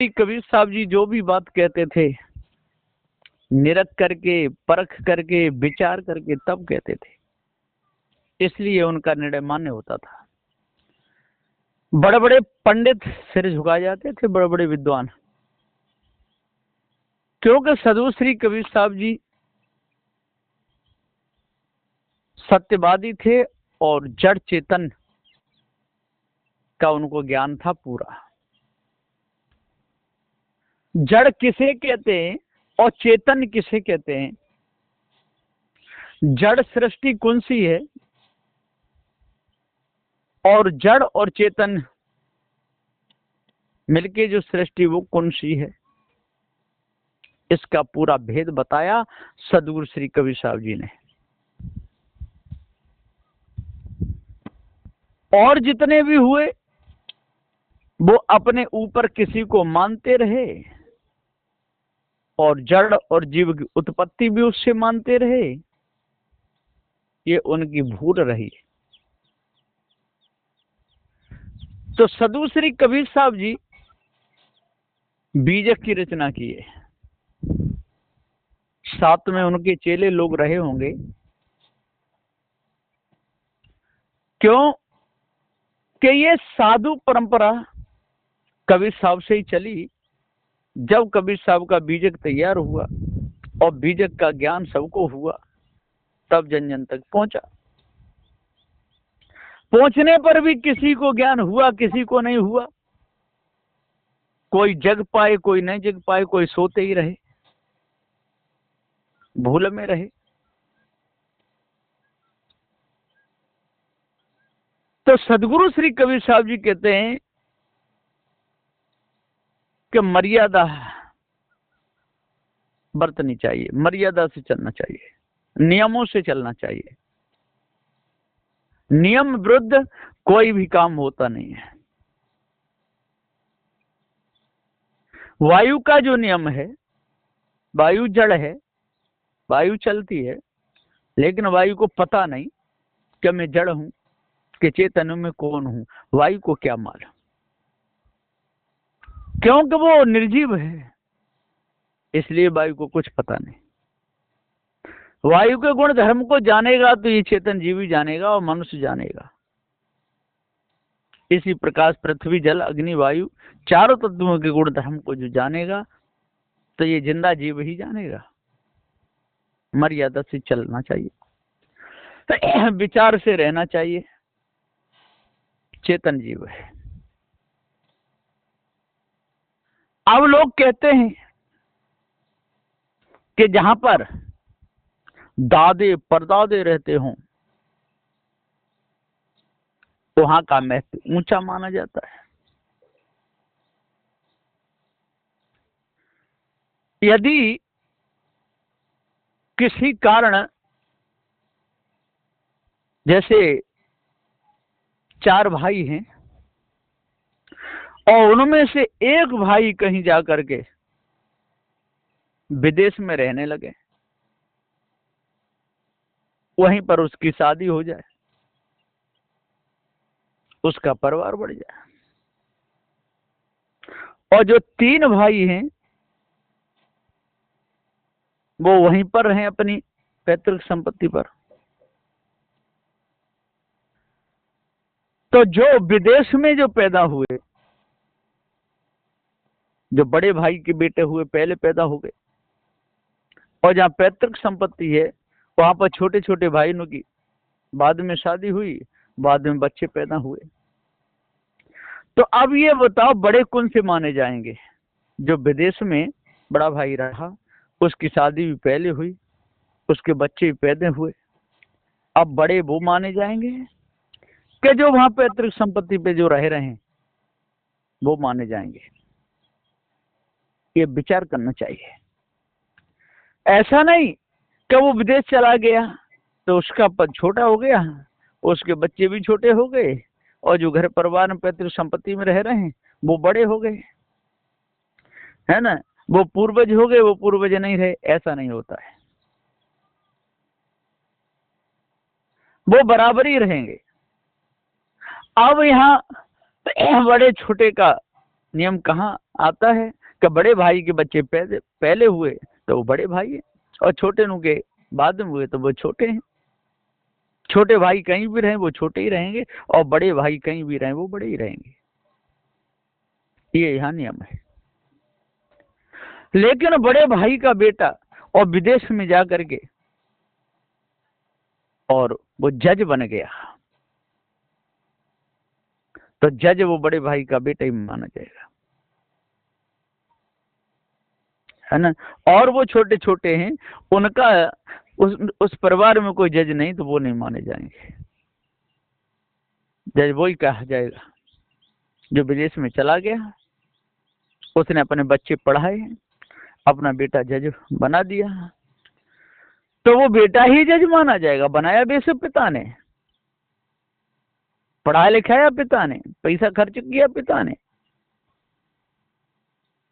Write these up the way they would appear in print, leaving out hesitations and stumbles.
कबीर साहब जी जो भी बात कहते थे निरख करके, परख करके, विचार करके तब कहते थे, इसलिए उनका निर्णय मान्य होता था। बड़े बड़े पंडित सिर झुका जाते थे, बड़े बड़े विद्वान, क्योंकि सदगुरु श्री कबीर साहब जी सत्यवादी थे और जड़ चेतन का उनको ज्ञान था पूरा। जड़ किसे कहते हैं और चेतन किसे कहते हैं, जड़ सृष्टि कौन सी है और जड़ और चेतन मिलके जो सृष्टि वो कौन सी है, इसका पूरा भेद बताया सदगुरु श्री कबीर साहब जी ने। और जितने भी हुए वो अपने ऊपर किसी को मानते रहे और जड़ और जीव की उत्पत्ति भी उससे मानते रहे, ये उनकी भूल रही। तो सदगुरु श्री कबीर साहब जी बीजक की रचना किए, साथ में उनके चेले लोग रहे होंगे। क्यों कि ये साधु परंपरा कबीर साहब से ही चली। जब कबीर साहब का बीजक तैयार हुआ और बीजक का ज्ञान सबको हुआ, तब जन जन तक पहुंचा। पहुंचने पर भी किसी को ज्ञान हुआ, किसी को नहीं हुआ। कोई जग पाए, कोई नहीं जग पाए, कोई सोते ही रहे, भूल में रहे। तो सदगुरु श्री कबीर साहब जी कहते हैं कि मर्यादा बरतनी चाहिए, मर्यादा से चलना चाहिए, नियमों से चलना चाहिए। नियम विरुद्ध कोई भी काम होता नहीं है। वायु का जो नियम है, वायु जड़ है, वायु चलती है, लेकिन वायु को पता नहीं कि मैं जड़ हूं कि चेतन में कौन हूं। वायु को क्या मालूम, क्योंकि वो निर्जीव है, इसलिए वायु को कुछ पता नहीं। वायु के गुण धर्म को जानेगा तो ये चेतन जीवी जानेगा और मनुष्य जानेगा। इसी प्रकार पृथ्वी जल अग्नि वायु चारों तत्वों के गुण धर्म को जो जानेगा तो ये जिंदा जीव ही जानेगा। मर्यादा से चलना चाहिए, विचार से रहना चाहिए, चेतन जीव है। अब लोग कहते हैं कि जहां पर दादे परदादे रहते हों वहां का महत्व ऊंचा माना जाता है। यदि किसी कारण जैसे 4 भाई हैं और उनमें से एक भाई कहीं जाकर के विदेश में रहने लगे, वहीं पर उसकी शादी हो जाए, उसका परिवार बढ़ जाए, और जो 3 भाई हैं वो वहीं पर रहें अपनी पैतृक संपत्ति पर, तो जो विदेश में जो पैदा हुए, जो बड़े भाई के बेटे हुए पहले पैदा हो गए, और जहां पैतृक संपत्ति है वहां पर छोटे छोटे भाइयों की बाद में शादी हुई, बाद में बच्चे पैदा हुए। तो अब ये बताओ बड़े कौन से माने जाएंगे? जो विदेश में बड़ा भाई रहा, उसकी शादी भी पहले हुई, उसके बच्चे भी पैदा हुए, अब बड़े वो माने जाएंगे कि जो वहां पैतृक संपत्ति पे जो रह रहे हैं वो माने जाएंगे? ये विचार करना चाहिए। ऐसा नहीं कि वो विदेश चला गया तो उसका पद छोटा हो गया, उसके बच्चे भी छोटे हो गए, और जो घर परिवार में पैतृक संपत्ति में रह रहे हैं वो बड़े हो गए, है ना, वो पूर्वज हो गए, वो पूर्वज नहीं रहे। ऐसा नहीं होता है, वो बराबर ही रहेंगे। अब यहाँ बड़े छोटे का नियम कहाँ आता है कि बड़े भाई के बच्चे पहले हुए तो वो बड़े भाई है, और छोटे नु के बाद में हुए तो वो छोटे हैं। छोटे भाई कहीं भी रहें वो छोटे ही रहेंगे, और बड़े भाई कहीं भी रहें वो बड़े ही रहेंगे। ये यहाँ नियम है। लेकिन बड़े भाई का बेटा और विदेश में जा करके और वो जज बन गया, तो जज वो बड़े भाई का बेटा ही माना जाएगा, है ना। और वो छोटे छोटे हैं, उनका उस परिवार में कोई जज नहीं, तो वो नहीं माने जाएंगे। जज वही कहा जाएगा जो विदेश में चला गया, उसने अपने बच्चे पढ़ाए, अपना बेटा जज बना दिया, तो वो बेटा ही जज माना जाएगा। बनाया बेशक पिता ने, पढ़ाया लिखाया पिता ने, पैसा खर्च किया पिता ने,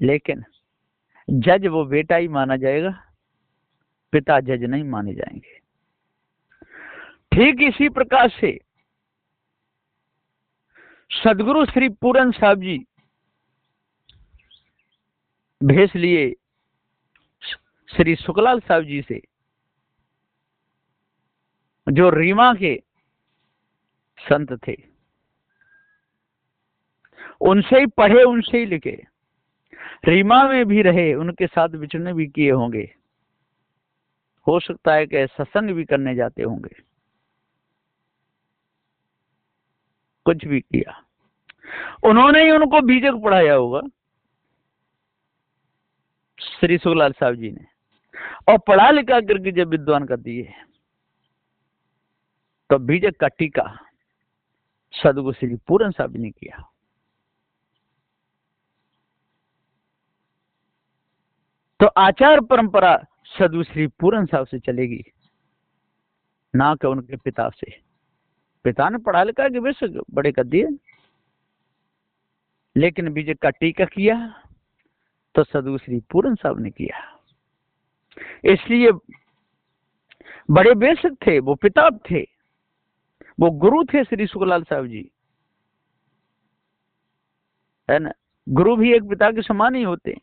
लेकिन जज वो बेटा ही माना जाएगा, पिता जज नहीं माने जाएंगे। ठीक इसी प्रकार से सदगुरु श्री पूरन साहब जी भेष लिए श्री सुखलाल साहब जी से, जो रीमा के संत थे, उनसे ही पढ़े, उनसे ही लिखे, रीमा में भी रहे, उनके साथ विचरण भी किए होंगे, हो सकता है कि सत्संग भी करने जाते होंगे, कुछ भी किया, उन्होंने ही उनको बीजक पढ़ाया होगा श्री सुखलाल साहब जी ने, और पढ़ा लिखा करके जब विद्वान कर दिए, तो बीजक का टीका सदगुरु श्री पूरन साहब ने किया। तो आचार परंपरा सदगुरु श्री पूरन साहब से चलेगी, ना कि उनके पिता से। पिता ने पढ़ा लिखा कि बेशक बड़े कर दिए, लेकिन बीजक का टीका किया तो सदगुरु श्री पूरन साहब ने किया। इसलिए बड़े बेशक थे, वो पिता थे, वो गुरु थे श्री सुखलाल साहब जी, है ना। गुरु भी एक पिता के समान ही होते हैं।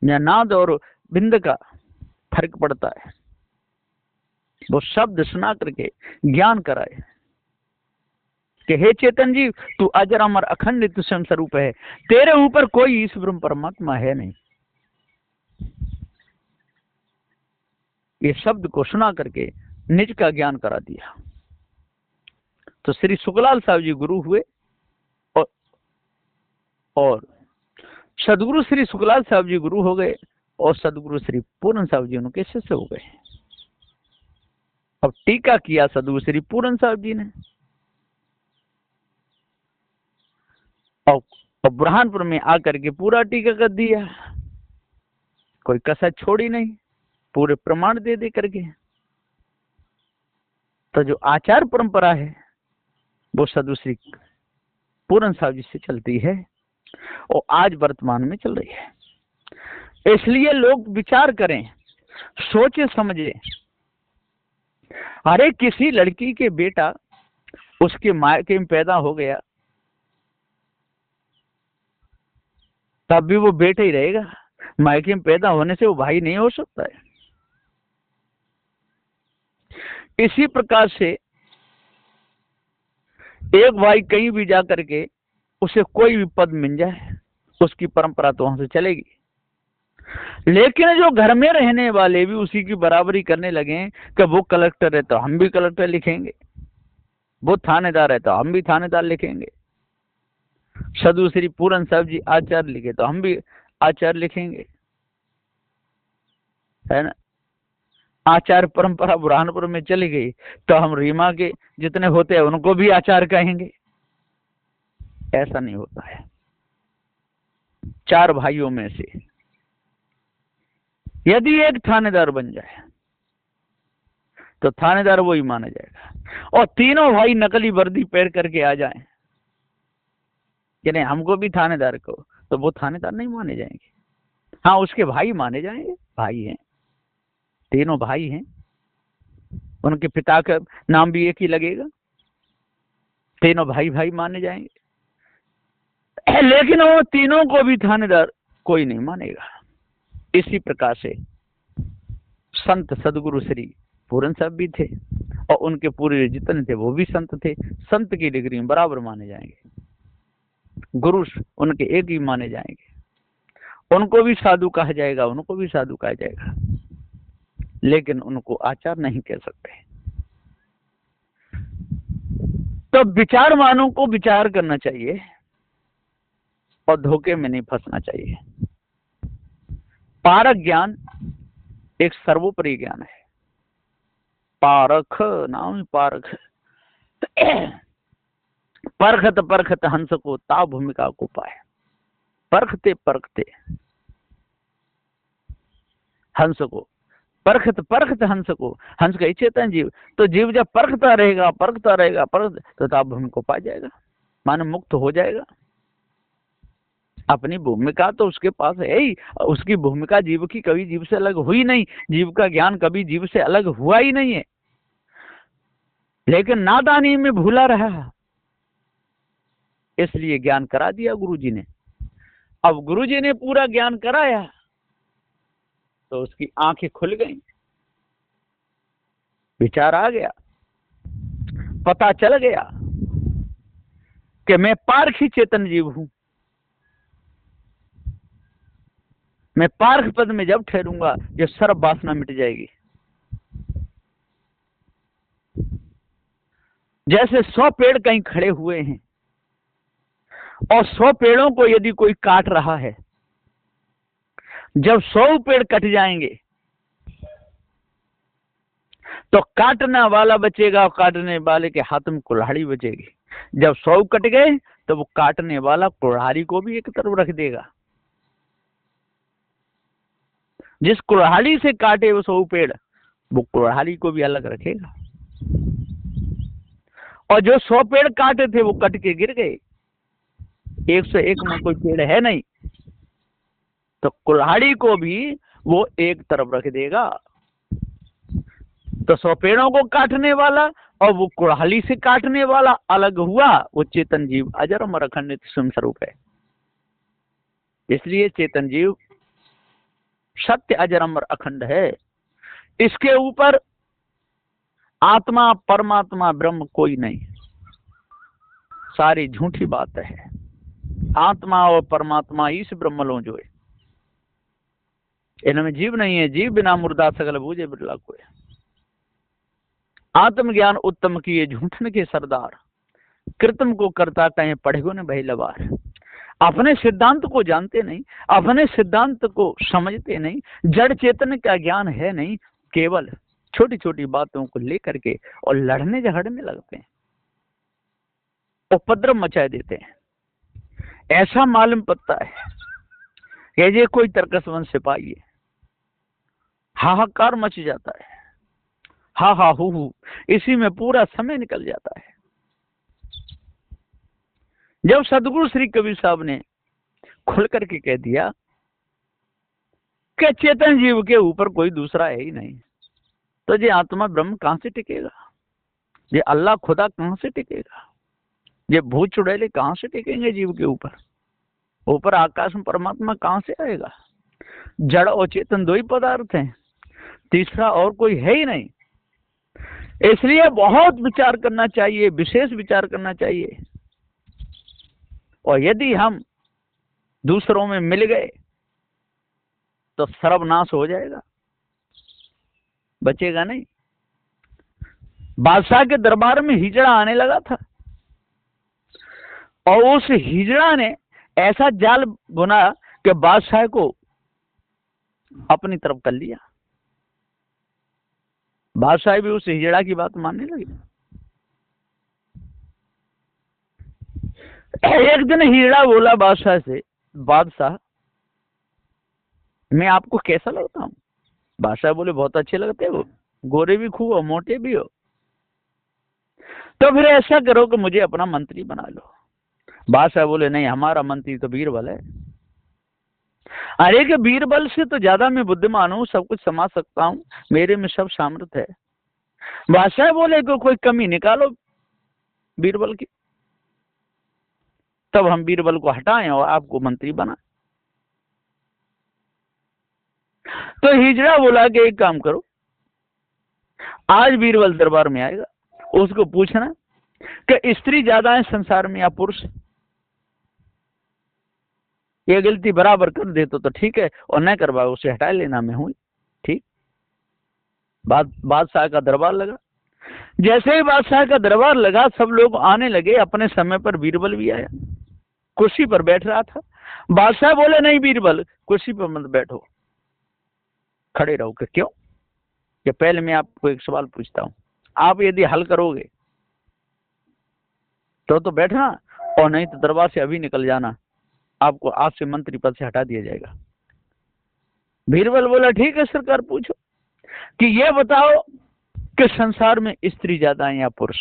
या नाद और बिंद का फर्क पड़ता है, वो शब्द सुना करके ज्ञान कराए कि हे चेतन जी, तू अजर अमर अखंड नित्य स्वयं स्वरूप है, तेरे ऊपर कोई ईश ब्रह्म परमात्मा है नहीं। ये शब्द को सुना करके निज का ज्ञान करा दिया। तो श्री सुखलाल साहब जी गुरु हुए, और सदगुरु श्री सुखलाल साहब जी गुरु हो गए, और सदगुरु श्री पूरन साहब जी उनके शिष्य हो गए। अब टीका किया सदगुरु श्री पूरन साहब जी ने, और बुरहानपुर में आकर के पूरा टीका कर दिया, कोई कसर छोड़ी नहीं, पूरे प्रमाण दे दे करके। तो जो आचार परंपरा है वो सदगुरु श्री पूरन साहब जी से चलती है, और आज वर्तमान में चल रही है। इसलिए लोग विचार करें, सोचे समझे। अरे किसी लड़की के बेटा उसके मायके में पैदा हो गया, तब भी वो बेटा ही रहेगा, मायके में पैदा होने से वो भाई नहीं हो सकता है। इसी प्रकार से एक भाई कहीं भी जा करके उसे कोई भी पद मिल जाए, उसकी परंपरा तो वहां से चलेगी। लेकिन जो घर में रहने वाले भी उसी की बराबरी करने लगे कि वो कलेक्टर है तो हम भी कलेक्टर लिखेंगे, वो थानेदार है तो हम भी थानेदार लिखेंगे, सदगुरु श्री पूरन साहब जी आचार्य लिखे तो हम भी आचार्य लिखेंगे, है ना। आचार परंपरा बुरहानपुर में चली गई तो हम रीमा के जितने होते हैं उनको भी आचार्य कहेंगे। ऐसा नहीं होता है। चार भाइयों में से यदि एक थानेदार बन जाए तो थानेदार वो ही माना जाएगा, और तीनों भाई नकली वर्दी पहन करके आ जाएं कि नहीं हमको भी थानेदार को, तो वो थानेदार नहीं माने जाएंगे। हाँ, उसके भाई माने जाएंगे, भाई हैं, तीनों भाई हैं, उनके पिता का नाम भी एक ही लगेगा, तीनों भाई भाई माने जाएंगे। लेकिन वो तीनों को भी थानेदार कोई नहीं मानेगा। इसी प्रकार से संत सदगुरु श्री पूरन साहब भी थे और उनके पूरे जितने थे वो भी संत थे। संत की डिग्री में बराबर माने जाएंगे, गुरु उनके एक ही माने जाएंगे। उनको भी साधु कहा जाएगा, उनको भी साधु कहा जाएगा, लेकिन उनको आचार नहीं कह सकते। तो विचारवानों को विचार करना चाहिए और धोखे में नहीं फंसना चाहिए। पारक ज्ञान एक सर्वोपरि ज्ञान है। पारख नाम पारख परखत परखत हंस को ता भूमिका को पाए। परखते परखते हंस को, परखत परखत हंस को, हंस का चेतन जीव, तो जीव जब परखता रहेगा तो ता भूमि को पा जाएगा, मानो मुक्त हो जाएगा। अपनी भूमिका तो उसके पास है ही, उसकी भूमिका जीव की कभी जीव से अलग हुई नहीं, जीव का ज्ञान कभी जीव से अलग हुआ ही नहीं है, लेकिन नादानी में भूला रहा, इसलिए ज्ञान करा दिया गुरुजी ने। अब गुरुजी ने पूरा ज्ञान कराया तो उसकी आंखें खुल गई, विचार आ गया, पता चल गया कि मैं पारखी चेतन जीव हूं। मैं पारख पद में जब ठहरूंगा जब सर्व वासना मिट जाएगी। जैसे 100 पेड़ कहीं खड़े हुए हैं और 100 पेड़ों को यदि कोई काट रहा है, जब 100 पेड़ कट जाएंगे तो काटने वाला बचेगा और काटने वाले के हाथ में कुल्हाड़ी बचेगी। जब 100 कट गए तो वो काटने वाला कुल्हाड़ी को भी एक तरफ रख देगा। जिस कुल्हाड़ी से काटे वो 100 पेड़, वो कुल्हाड़ी को भी अलग रखेगा। और जो 100 पेड़ काटे थे वो कट के गिर गए, 101 में कोई पेड़ है नहीं, तो कुल्हाड़ी को भी वो एक तरफ रख देगा। तो 100 पेड़ों को काटने वाला और वो कुल्हाड़ी से काटने वाला अलग हुआ। वो चेतन जीव अजर अमर अखंड स्वयं स्वरूप है। इसलिए चेतन जीव सत्य अजर अमर अखंड है। इसके ऊपर आत्मा परमात्मा ब्रह्म कोई नहीं, सारी झूठी बात है। आत्मा और परमात्मा इस ब्रह्मलो जो है, इनमें जीव नहीं है। जीव बिना मुर्दा सकल बूझे बिरला कोई। आत्मज्ञान उत्तम किए झूठन के सरदार, कृतम को करता कहें पढ़ेगो ने भई लबार। अपने सिद्धांत को जानते नहीं, अपने सिद्धांत को समझते नहीं, जड़ चेतन का ज्ञान है नहीं, केवल छोटी छोटी बातों को लेकर के और लड़ने झगड़ने लगते हैं, उपद्रव मचा देते हैं। ऐसा मालूम पड़ता है कि ये कोई तर्कसवन सिपाही है, हाहाकार मच जाता है, हा हा हु, इसी में पूरा समय निकल जाता है। जब सदगुरु श्री कबीर साहब ने खुल करके कह दिया कि चेतन जीव के ऊपर कोई दूसरा है ही नहीं, तो ये आत्मा ब्रह्म कहां से टिकेगा? ये अल्लाह खुदा कहां से टिकेगा? ये भूत चुड़ैले कहां से टिकेंगे जीव के ऊपर? ऊपर आकाश में परमात्मा कहां से आएगा? जड़ और चेतन दो ही पदार्थ हैं, तीसरा और कोई है ही नहीं। इसलिए बहुत विचार करना चाहिए, विशेष विचार करना चाहिए। और यदि हम दूसरों में मिल गए तो सर्वनाश हो जाएगा, बचेगा नहीं। बादशाह के दरबार में हिजड़ा आने लगा था और उस हिजड़ा ने ऐसा जाल बुना कि बादशाह को अपनी तरफ कर लिया। बादशाह भी उस हिजड़ा की बात मानने लगे। एक दिन हिजड़ा बोला बादशाह से, बादशाह मैं आपको कैसा लगता हूं? बादशाह बोले बहुत अच्छे लगते हो, गोरे भी खूब हो, मोटे भी हो, तो फिर ऐसा करो कि मुझे अपना मंत्री बना लो। बादशाह बोले नहीं, हमारा मंत्री तो बीरबल है। अरे कि बीरबल से तो ज्यादा मैं बुद्धिमान हूं, सब कुछ समझ सकता हूं, मेरे में सब सामर्थ्य है। बादशाह बोले कि कोई कमी निकालो बीरबल की। तब हम बीरबल को हटाएं और आपको मंत्री बना। तो हिजड़ा बोला कि एक काम करो, आज बीरबल दरबार में आएगा, उसको पूछना कि स्त्री ज्यादा है संसार में या पुरुष। ये गलती बराबर कर दे तो ठीक है, और न करवा उसे हटा लेना, मैं हूं ठीक। बादशाह का दरबार लगा। जैसे ही बादशाह का दरबार लगा, सब लोग आने लगे। अपने समय पर बीरबल भी आया, कुर्सी पर बैठ रहा था। बादशाह बोले, नहीं बीरबल, कुर्सी पर मत बैठो, खड़े रहो। कि क्यों? कि पहले मैं आपको एक सवाल पूछता हूं, आप यदि हल करोगे तो बैठना, और नहीं तो दरबार से अभी निकल जाना, आपको आज से मंत्री पद से हटा दिया जाएगा। बीरबल बोला, ठीक है सरकार, पूछो कि ये बताओ कि संसार में स्त्री ज्यादा है या पुरुष,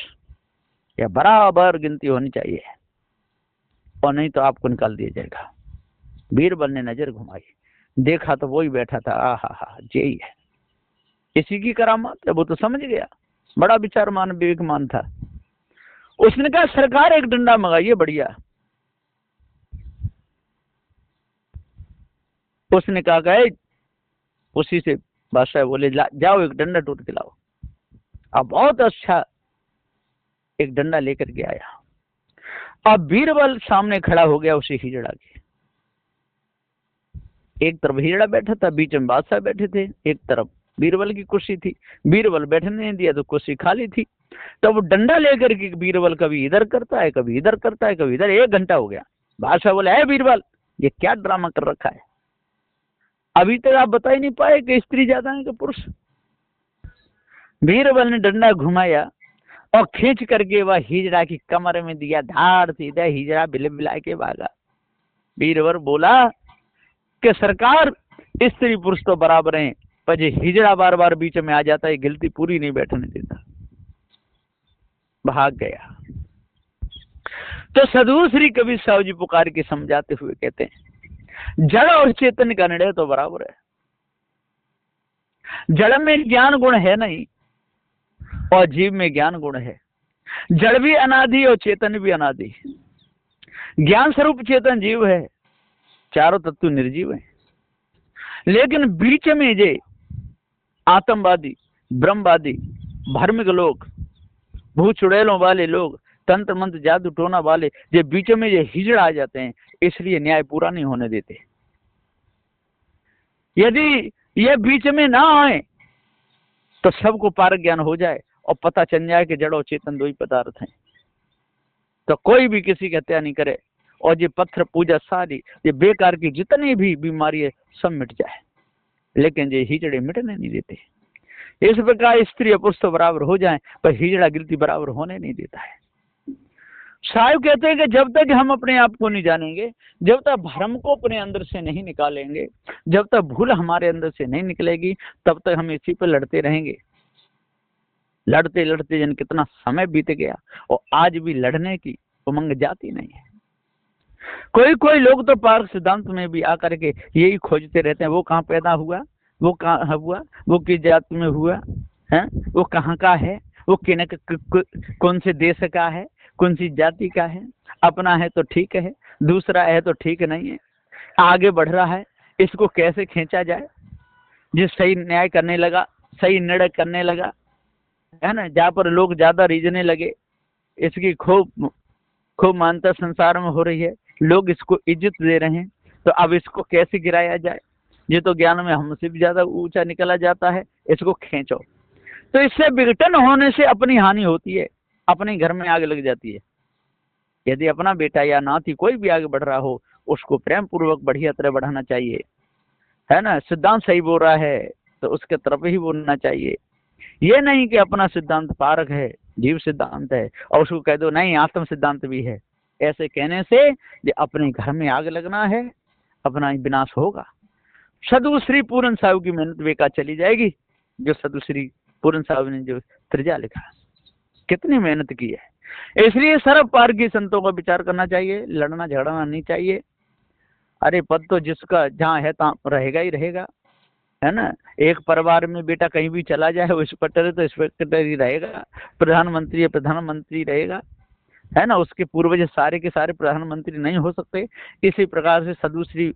या बराबर गिनती होनी चाहिए, और नहीं तो आपको निकाल दिया जाएगा। बीरबल ने नजर घुमाई, देखा तो वही बैठा था। आहा, यही है, इसी की करामात है। वो तो समझ गया, बड़ा विचारमान विवेकमान था। उसने कहा, सरकार एक डंडा मंगाइए बढ़िया। उसने कहा गए, उसी से बादशाह बोले, जाओ एक डंडा टूट के लाओ। अब बहुत अच्छा एक डंडा लेकर के आया। अब बीरबल सामने खड़ा हो गया उसे हिजड़ा के। एक तरफ हिजड़ा बैठा था, बीच में बादशाह बैठे थे, एक तरफ बीरबल की कुर्सी थी। बीरबल बैठने नहीं दिया तो कुर्सी खाली थी। तो वो डंडा लेकर के बीरबल कभी इधर करता है, कभी इधर करता है, कभी इधर। 1 घंटा हो गया। बादशाह बोले, है बीरबल, ये क्या ड्रामा कर रखा है? अभी तक आप बता ही नहीं पाए कि स्त्री ज्यादा है कि पुरुष। बीरबल ने डंडा घुमाया और खींच करके वह हिजड़ा की कमर में दिया, धाड़ सीधा हिजड़ा बिल के भागा। बीरबल बोला कि सरकार, स्त्री पुरुष तो बराबर हैं, पर ये हिजड़ा बार बार बीच में आ जाता है, गिनती पूरी नहीं बैठने देता। भाग गया। तो साधु श्री कबीर साहब जी पुकार के समझाते हुए कहते हैं, जड़ और चेतन का निर्णय तो बराबर है। जड़ में ज्ञान गुण है नहीं, और जीव में ज्ञान गुण है। जड़ भी अनादि और चेतन भी अनादि। ज्ञान स्वरूप चेतन जीव है, चारों तत्व निर्जीव है। लेकिन बीच में जे आतंकवादी, ब्रह्मवादी, धार्मिक लोग, भूत चुड़ैलों वाले लोग, तंत्र मंत्र जादू टोना वाले, जे बीच में ये हिजड़ा आ जाते हैं, इसलिए न्याय पूरा नहीं होने देते। यदि ये बीच में ना आए तो सबको पारक ज्ञान हो जाए और पता चल जाए कि जड़ और चेतन 2 ही पदार्थ हैं, तो कोई भी किसी की हत्या नहीं करे, और ये पत्थर पूजा सारी, ये बेकार की जितनी भी बीमारी है, सब मिट जाए। लेकिन ये हिजड़े मिटने नहीं देते। इस प्रकार स्त्री और पुरुष तो बराबर हो जाए, पर हिजड़ा गिनती बराबर होने नहीं देता है। साहब कहते हैं कि जब तक हम अपने आप को नहीं जानेंगे, जब तक भ्रम को अपने अंदर से नहीं निकालेंगे, जब तक भूल हमारे अंदर से नहीं निकलेगी, तब तक हम इसी पर लड़ते रहेंगे। लड़ते लड़ते जन कितना समय बीत गया, और आज भी लड़ने की उमंग जाती नहीं है। कोई लोग तो पार्क सिद्धांत में भी आकर के यही खोजते रहते हैं, वो कहाँ पैदा हुआ, वो कहाँ हुआ, वो किस जाति में हुआ है, वो कहाँ का है, वो कौन से देश का है, कौन सी जाति का है, अपना है तो ठीक है, दूसरा है तो ठीक नहीं है, आगे बढ़ रहा है, इसको कैसे खींचा जाए। जिस सही न्याय करने लगा, सही निर्णय करने लगा, है ना, जहाँ पर लोग ज्यादा रीझने लगे, इसकी खूब मान्यता संसार में हो रही है, लोग इसको इज्जत दे रहे हैं, तो अब इसको कैसे गिराया जाए। ये तो ज्ञान में हमसे भी ज्यादा ऊंचा निकला जाता है, इसको खींचो। तो इससे विघटन होने से अपनी हानि होती है, अपने घर में आग लग जाती है। यदि अपना बेटा या नाती कोई भी आगे बढ़ रहा हो, उसको प्रेम पूर्वक बढ़िया तरह बढ़ाना चाहिए, है ना। सिद्धांत सही बोल रहा है तो उसके तरफ ही बोलना चाहिए। ये नहीं कि अपना सिद्धांत पारक है, जीव सिद्धांत है, और उसको कह दो नहीं आत्म सिद्धांत भी है। ऐसे कहने से ये अपने घर में आग लगना है, अपना ही विनाश होगा। साधु श्री पूरन साहब की मेहनत बेकार चली जाएगी। जो साधु श्री पूरन साहब ने जो त्रिजा लिखा, कितनी मेहनत की है। इसलिए सर्व पार की संतों का विचार करना चाहिए, लड़ना झगड़ना नहीं चाहिए। अरे पद तो जिसका जहाँ है तहाँ रहेगा ही रहेगा, है ना। एक परिवार में बेटा कहीं भी चला जाए, वो इंस्पेक्टर है तो इंस्पेक्टर ही रहेगा, प्रधानमंत्री है प्रधानमंत्री रहेगा, है ना, उसके पूर्वज सारे के सारे प्रधानमंत्री नहीं हो सकते। इसी प्रकार से साधु श्री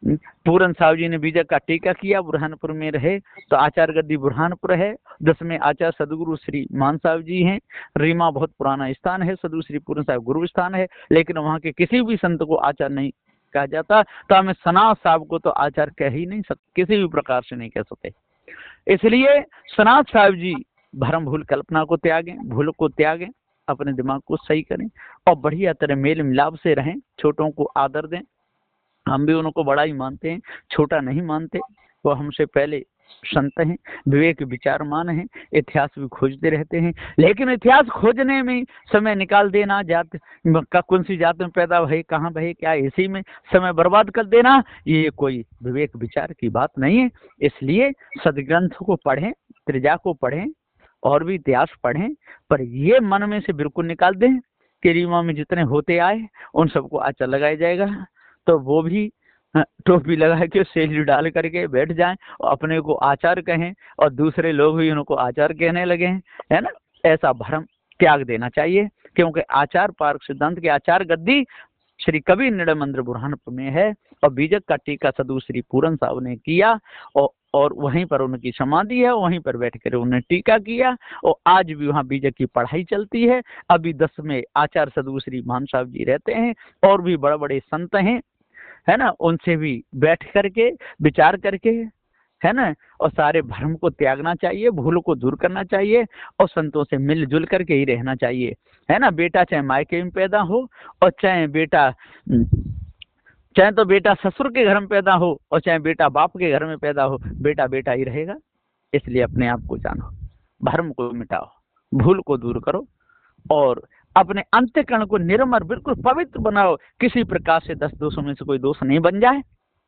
पूरन साहब जी ने बीजक का टीका किया, बुरहानपुर में रहे, तो आचार्य गद्दी बुरहानपुर है। 10वें आचार्य सदगुरु श्री मान साहब जी हैं। रीमा बहुत पुराना स्थान है, सदगुरु श्री पूरन साहब गुरु स्थान है, लेकिन वहाँ के किसी भी संत को आचार्य नहीं कहा जाता। तो हमें सनात साहब को तो आचार्य कह ही नहीं सकते, किसी भी प्रकार से नहीं कह सकते। इसलिए सनात साहब जी भरम भूल कल्पना को त्यागें, भूल को त्यागें, अपने दिमाग को सही करें और बढ़िया तरह मेल मिलाप से रहें, छोटों को आदर दें। हम भी उनको बड़ा ही मानते हैं, छोटा नहीं मानते। वो हमसे पहले संत हैं, विवेक विचारमान हैं, इतिहास भी खोजते रहते हैं। लेकिन इतिहास खोजने में समय निकाल देना, जात का कौन सी जात में पैदा भये, कहाँ भये, क्या, इसी में समय बर्बाद कर देना, ये कोई विवेक विचार की बात नहीं है। इसलिए सदग्रंथ को पढ़ें, त्रिजा को पढ़ें और भी इतिहास पढ़ें, पर ये मन में से बिल्कुल निकाल दें कि रीमा में जितने होते आए उन सबको आचार लगाया जाएगा, तो वो भी टोपी लगा के सेली डाल करके बैठ जाएं और अपने को आचार कहें और दूसरे लोग भी उनको आचार कहने लगे हैं, है ना। ऐसा भ्रम त्याग देना चाहिए, क्योंकि आचार पार्क सिद्धांत के आचार गद्दी श्री कबीर निर्णय मंदिर बुरहानपुर में है और बीजक का टीका सदगुरु श्री पूरन साहब ने किया और वहीं पर उनकी समाधि है, वहीं पर बैठकर उन्होंने टीका किया और आज भी वहाँ बीजक की पढ़ाई चलती है। अभी 10 में आचार्य सदगुरु श्री मान साहब जी रहते हैं और भी बड़े बड़े संत हैं, है ना, उनसे भी बैठ करके विचार करके, है ना, और सारे भ्रम को त्यागना चाहिए, भूल को दूर करना चाहिए और संतों से मिलजुल करके ही रहना चाहिए, है ना। बेटा चाहे मायके में पैदा हो और चाहे तो बेटा ससुर के घर में पैदा हो और चाहे बेटा बाप के घर में पैदा हो, बेटा बेटा ही रहेगा। इसलिए अपने आप को जानो, भ्रम को मिटाओ, भूल को दूर करो और अपने अंतःकरण को निर्मल बिल्कुल पवित्र बनाओ। किसी प्रकार से 10 दोषों में से कोई दोष नहीं बन जाए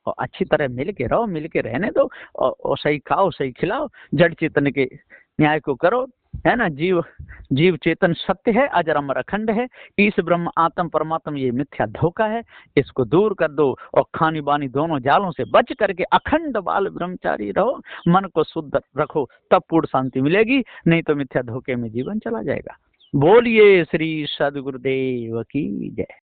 और अच्छी तरह मिल के रहो, मिल के रहने दो और सही खाओ, सही खिलाओ, जड़ चेतन के न्याय को करो, है ना। जीव चेतन सत्य है, अजर अमर अखंड है, ईश ब्रह्म आत्म परमात्म ये मिथ्या धोखा है, इसको दूर कर दो और खानी बानी दोनों जालों से बच करके अखंड बाल ब्रह्मचारी रहो, मन को शुद्ध रखो, तब पूर्ण शांति मिलेगी, नहीं तो मिथ्या धोखे में जीवन चला जाएगा। बोलिए श्री सद्गुरुदेव की जय।